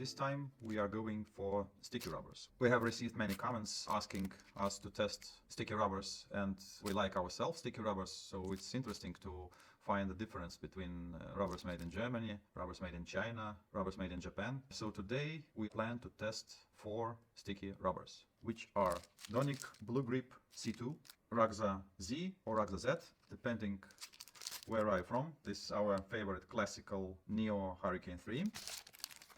This time we are going for sticky rubbers. We have received many comments asking us to test sticky rubbers, and we like ourselves sticky rubbers, so it's interesting to find the difference between rubbers made in Germany, rubbers made in China, rubbers made in Japan. So today we plan to test 4 sticky rubbers, which are Donic BlueGrip C2, Rakza Z or Rakza Z, depending where I'm from. This is our favorite classical Neo Hurricane 3,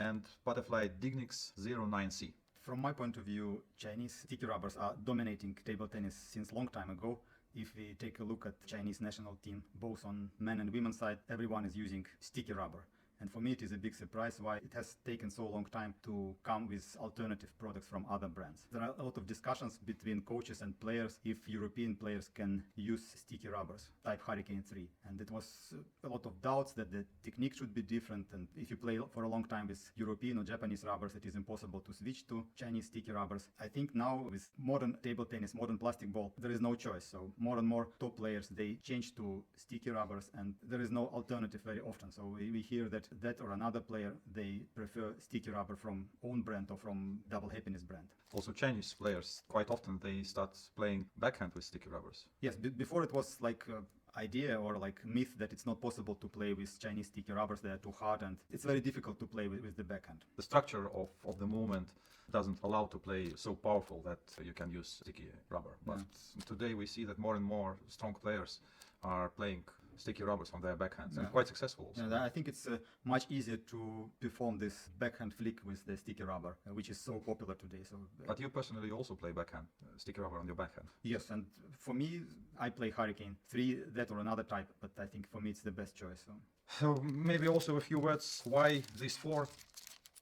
and Butterfly Dignics09C. From my point of view, Chinese sticky rubbers are dominating table tennis since long time ago. If we take a look at Chinese national team, both on men and women's side, everyone is using sticky rubber. And for me, it is a big surprise why it has taken so long time to come with alternative products from other brands. There are a lot of discussions between coaches and players if European players can use sticky rubbers type Hurricane 3. And it was a lot of doubts that the technique should be different. And if you play for a long time with European or Japanese rubbers, it is impossible to switch to Chinese sticky rubbers. I think now with modern table tennis, modern plastic ball, there is no choice. So more and more top players, they change to sticky rubbers, and there is no alternative very often. So we hear that or another player, they prefer sticky rubber from own brand or from Double Happiness brand. Also Chinese players, quite often they start playing backhand with sticky rubbers. Yes, before it was like idea or like myth that it's not possible to play with Chinese sticky rubbers, they are too hard and it's very difficult to play with the backhand. The structure of the movement doesn't allow to play so powerful that you can use sticky rubber. But today we see that more and more strong players are playing sticky rubbers on their backhands and quite successful also. I think it's much easier to perform this backhand flick with the sticky rubber, which is so popular today. So, but you personally also play backhand, sticky rubber on your backhand? Yes, and for me, I play Hurricane 3, that or another type, but I think for me it's the best choice. So maybe also a few words why these 4.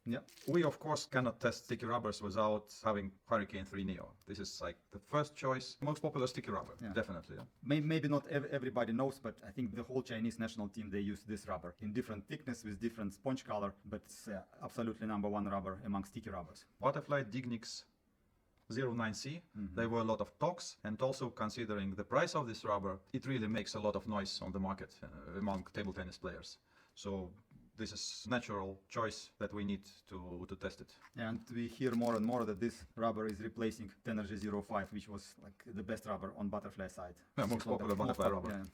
Yeah, we of course cannot test sticky rubbers without having Hurricane 3 Neo. This is like the first choice, most popular sticky rubber, definitely. Maybe not everybody knows, but I think the whole Chinese national team, they use this rubber in different thickness with different sponge color, but it's absolutely #1 rubber among sticky rubbers. Butterfly Dignics09C, there were a lot of talks, and also considering the price of this rubber, it really makes a lot of noise on the market among table tennis players. So this is natural choice that we need to test it. And we hear more and more that this rubber is replacing Tenergy 05, which was like the best rubber on butterfly side. Yeah, most popular butterfly rubber. Yeah.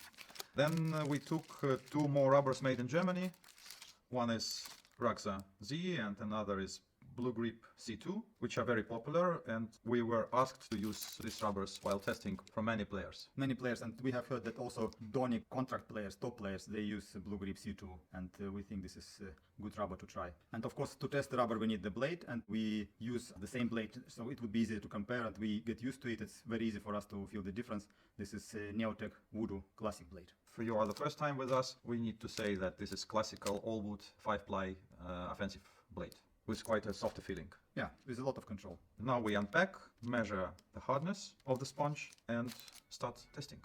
Then we took 2 more rubbers made in Germany. One is Rakza Z and another is BlueGrip C2, which are very popular, and we were asked to use these rubbers while testing from many players. Many players, and we have heard that also Donic contract players, top players, they use BlueGrip C2, and we think this is a good rubber to try. And of course, to test the rubber, we need the blade, and we use the same blade, so it would be easier to compare, and we get used to it. It's very easy for us to feel the difference. This is a Neotech Voodoo classic blade. If you are the first time with us, we need to say that this is classical all-wood 5-ply offensive blade, with quite a softer feeling. Yeah, with a lot of control. Now we unpack, measure the hardness of the sponge and start testing.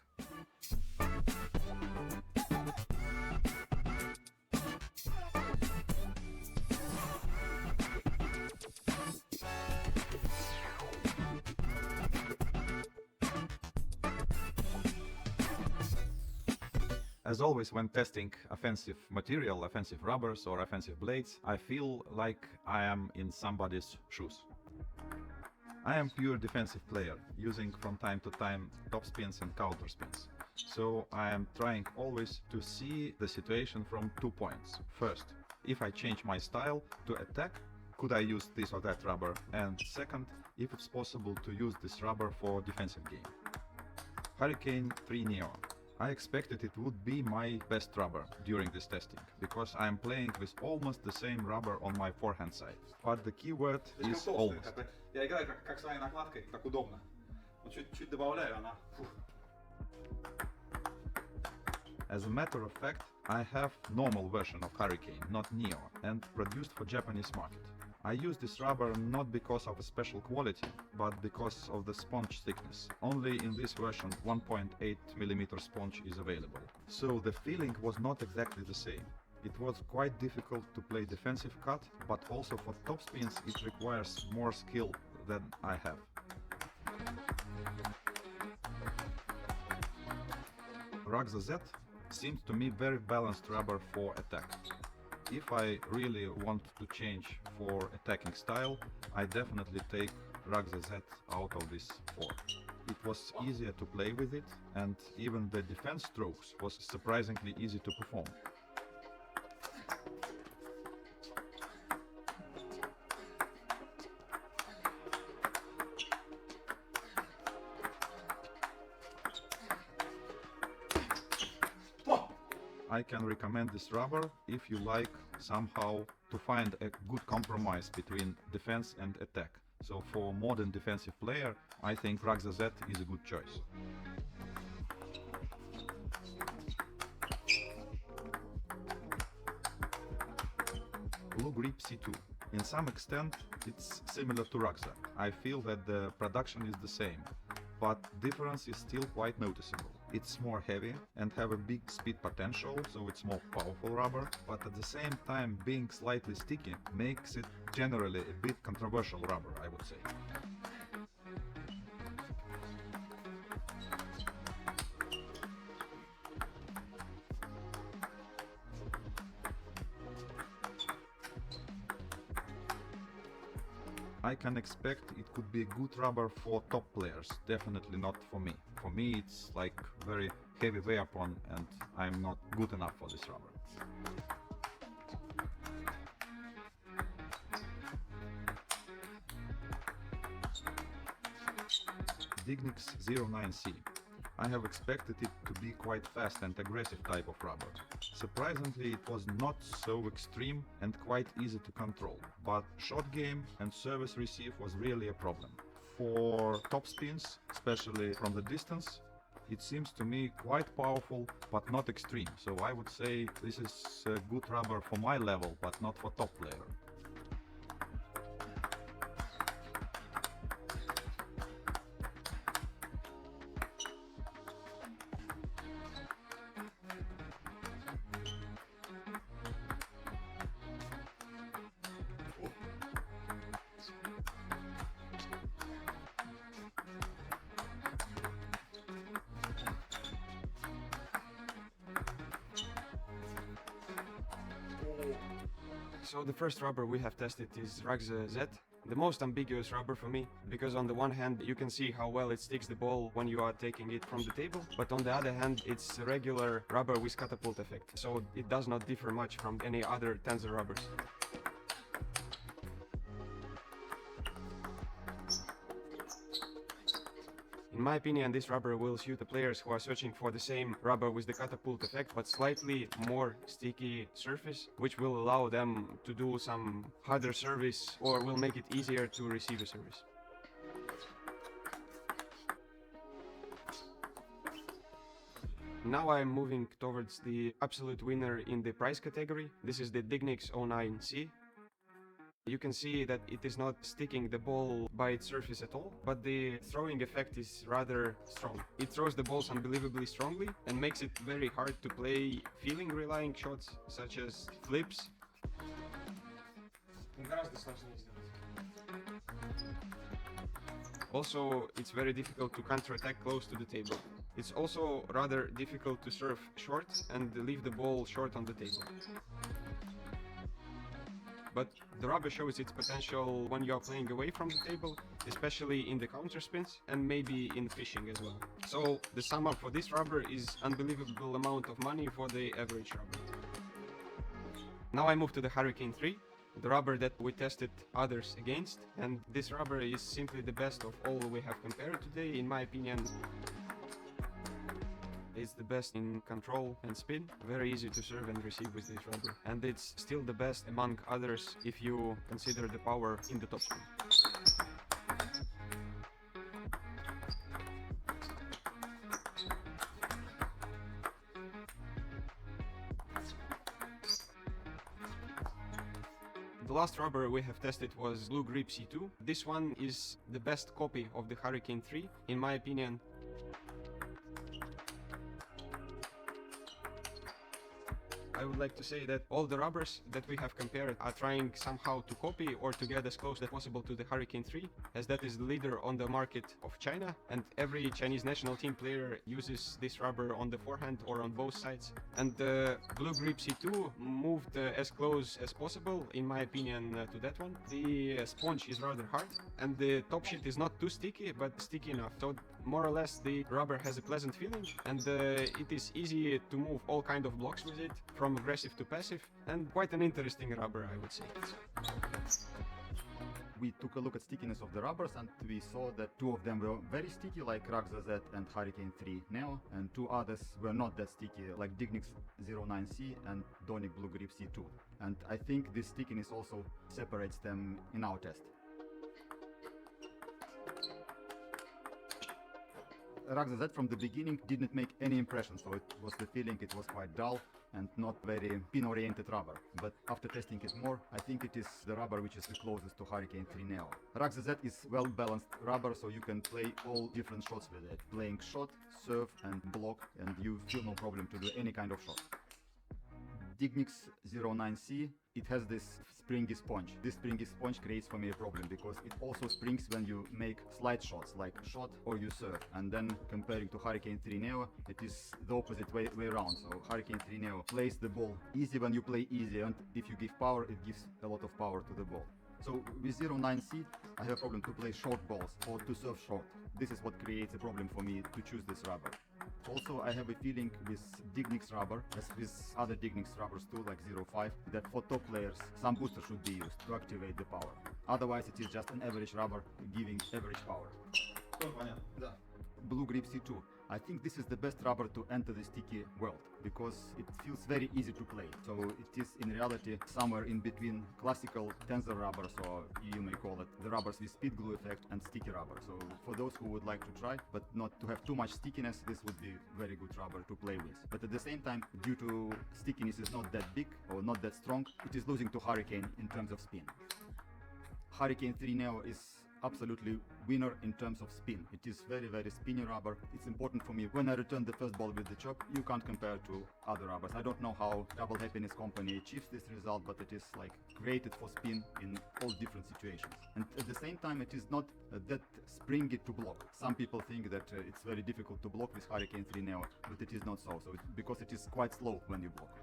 As always, when testing offensive material, offensive rubbers or offensive blades, I feel like I am in somebody's shoes. I am pure defensive player, using from time to time top spins and counter spins. So I am trying always to see the situation from 2 points. First, if I change my style to attack, could I use this or that rubber? And second, if it's possible to use this rubber for defensive game. Hurricane 3 Neo. I expected it would be my best rubber during this testing, because I am playing with almost the same rubber on my forehand side. But the key word is almost. Я играю как своей накладкой, как удобно. Вот чуть-чуть добавляю, она. As a matter of fact, I have normal version of Hurricane, not Neo, and produced for Japanese market. I use this rubber not because of a special quality, but because of the sponge thickness. Only in this version 1.8 mm sponge is available. So the feeling was not exactly the same. It was quite difficult to play defensive cut, but also for top spins it requires more skill than I have. Rakza Z seems to me very balanced rubber for attack. If I really want to change for attacking style, I definitely take Rakza Z out of this 4. It was easier to play with it, and even the defense strokes was surprisingly easy to perform. I can recommend this rubber if you like somehow to find a good compromise between defense and attack. So for modern defensive player, I think Rakza Z is a good choice. BlueGrip C2. In some extent, it's similar to Rakza. I feel that the production is the same, but difference is still quite noticeable. It's more heavy and have a big speed potential, so it's more powerful rubber, but at the same time being slightly sticky makes it generally a bit controversial rubber, I would say. I can expect it could be a good rubber for top players, definitely not for me. For me it's like very heavy weapon and I'm not good enough for this rubber. Dignics09C. I have expected it to be quite fast and aggressive type of rubber. Surprisingly, it was not so extreme and quite easy to control, but shot game and service receive was really a problem. For top spins, especially from the distance, it seems to me quite powerful but not extreme, so I would say this is a good rubber for my level but not for top player. So the first rubber we have tested is Rakza Z, the most ambiguous rubber for me, because on the one hand you can see how well it sticks the ball when you are taking it from the table, but on the other hand it's a regular rubber with catapult effect, so it does not differ much from any other tensor rubbers. In my opinion, this rubber will suit the players who are searching for the same rubber with the catapult effect, but slightly more sticky surface, which will allow them to do some harder service or will make it easier to receive a service. Now I'm moving towards the absolute winner in the price category. This is the Dignics09C. You can see that it is not sticking the ball by its surface at all, but the throwing effect is rather strong. It throws the balls unbelievably strongly and makes it very hard to play feeling relying shots, such as flips. Also, it's very difficult to counter-attack close to the table. It's also rather difficult to serve short and leave the ball short on the table. But the rubber shows its potential when you are playing away from the table, especially in the counter spins and maybe in fishing as well. So the sum up for this rubber is unbelievable amount of money for the average rubber. Now I move to the Hurricane 3, the rubber that we tested others against, and this rubber is simply the best of all we have compared today, in my opinion. It's the best in control and spin, very easy to serve and receive with this rubber, and it's still the best among others if you consider the power in the topspin. The last rubber we have tested was BlueGrip C2. This one is the best copy of the Hurricane 3, in my opinion. I I would like to say that all the rubbers that we have compared are trying somehow to copy or to get as close as possible to the Hurricane 3, as that is the leader on the market of China, and every Chinese national team player uses this rubber on the forehand or on both sides. And the BlueGrip C2 moved as close as possible, in my opinion, to that one. The sponge is rather hard, and the top sheet is not too sticky, but sticky enough. So more or less the rubber has a pleasant feeling, and it is easy to move all kind of blocks with it, from aggressive to passive, and quite an interesting rubber, I would say. We took a look at stickiness of the rubbers, and we saw that two of them were very sticky, like Rakza Z and Hurricane 3 Neo, and two others were not that sticky, like Dignics09C and Donic BlueGrip C2. And I think this stickiness also separates them in our test. Rakza Z from the beginning didn't make any impression, so it was the feeling it was quite dull and not very pin-oriented rubber. But after testing it more, I think it is the rubber which is the closest to Hurricane 3 Neo. Rakza Z is well-balanced rubber, so you can play all different shots with it. Playing shot, serve and block, and you feel no problem to do any kind of shot. Dignics09C, it has this springy sponge. This springy sponge creates for me a problem because it also springs when you make slide shots like shot or you serve. And then comparing to Hurricane 3 Neo, it is the opposite way around. So Hurricane 3 Neo plays the ball easy when you play easy, and if you give power, it gives a lot of power to the ball. So with 09C, I have a problem to play short balls or to serve short. This is what creates a problem for me to choose this rubber. Also, I have a feeling with Dignics rubber, as with other Dignics rubbers too, like 05, that for top players, some booster should be used to activate the power. Otherwise, it is just an average rubber giving average power. Да. BlueGrip C2. I think this is the best rubber to enter the sticky world, because it feels very easy to play. So it is in reality somewhere in between classical tensor rubbers, or you may call it the rubbers with speed glue effect, and sticky rubber. So for those who would like to try, but not to have too much stickiness, this would be very good rubber to play with. But at the same time, due to stickiness is not that big or not that strong, it is losing to Hurricane in terms of spin. Hurricane 3 Neo is absolutely winner in terms of spin. It is very, very spinny rubber. It's important for me. When I return the first ball with the chop, you can't compare to other rubbers. I don't know how Double Happiness Company achieves this result, but it is like created for spin in all different situations. And at the same time, it is not that springy to block. Some people think that it's very difficult to block with Hurricane 3 Neo, but it is not so. Because it is quite slow when you block.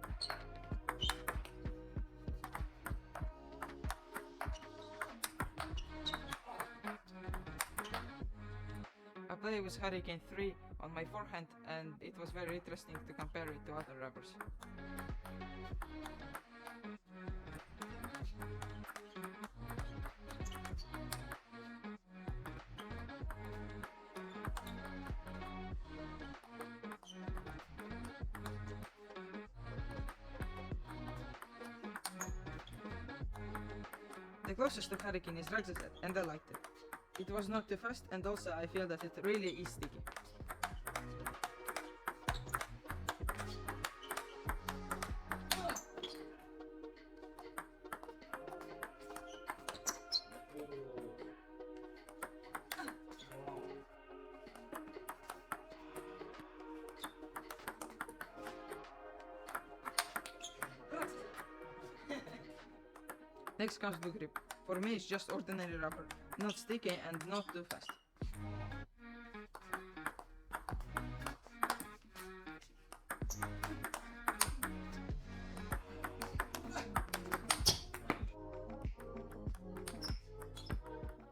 I played with Hurricane 3 on my forehand, and it was very interesting to compare it to other rubbers. The closest to Hurricane is Rakza, and I liked it. It was not too fast, and also I feel that it really is sticky. Next comes BlueGrip. For me it's just ordinary rubber, not sticky and not too fast.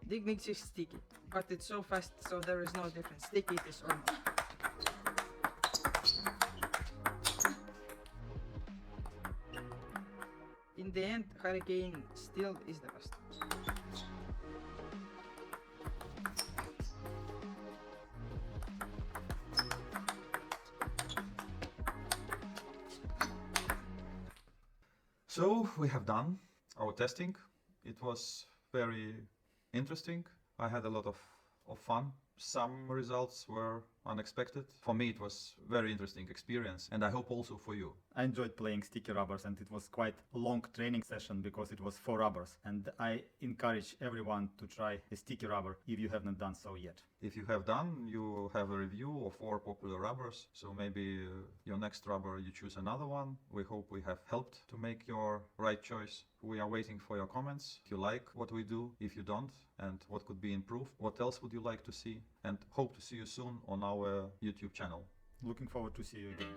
Dignics is sticky, but it's so fast, so there is no difference, sticky it is or not. In the end, Hurricane still is the best. So we have done our testing. It was very interesting. I had a lot of fun Some results were unexpected. For me, it was very interesting experience, and I hope also for you. I enjoyed playing sticky rubbers, and it was quite a long training session because it was 4 rubbers. And I encourage everyone to try a sticky rubber if you have not done so yet. If you have done, you have a review of 4 popular rubbers, so maybe your next rubber you choose another one. We hope we have helped to make your right choice. We are waiting for your comments. If you like what we do, if you don't, and what could be improved, what else would you like to see, and hope to see you soon on our YouTube channel. Looking forward to see you again.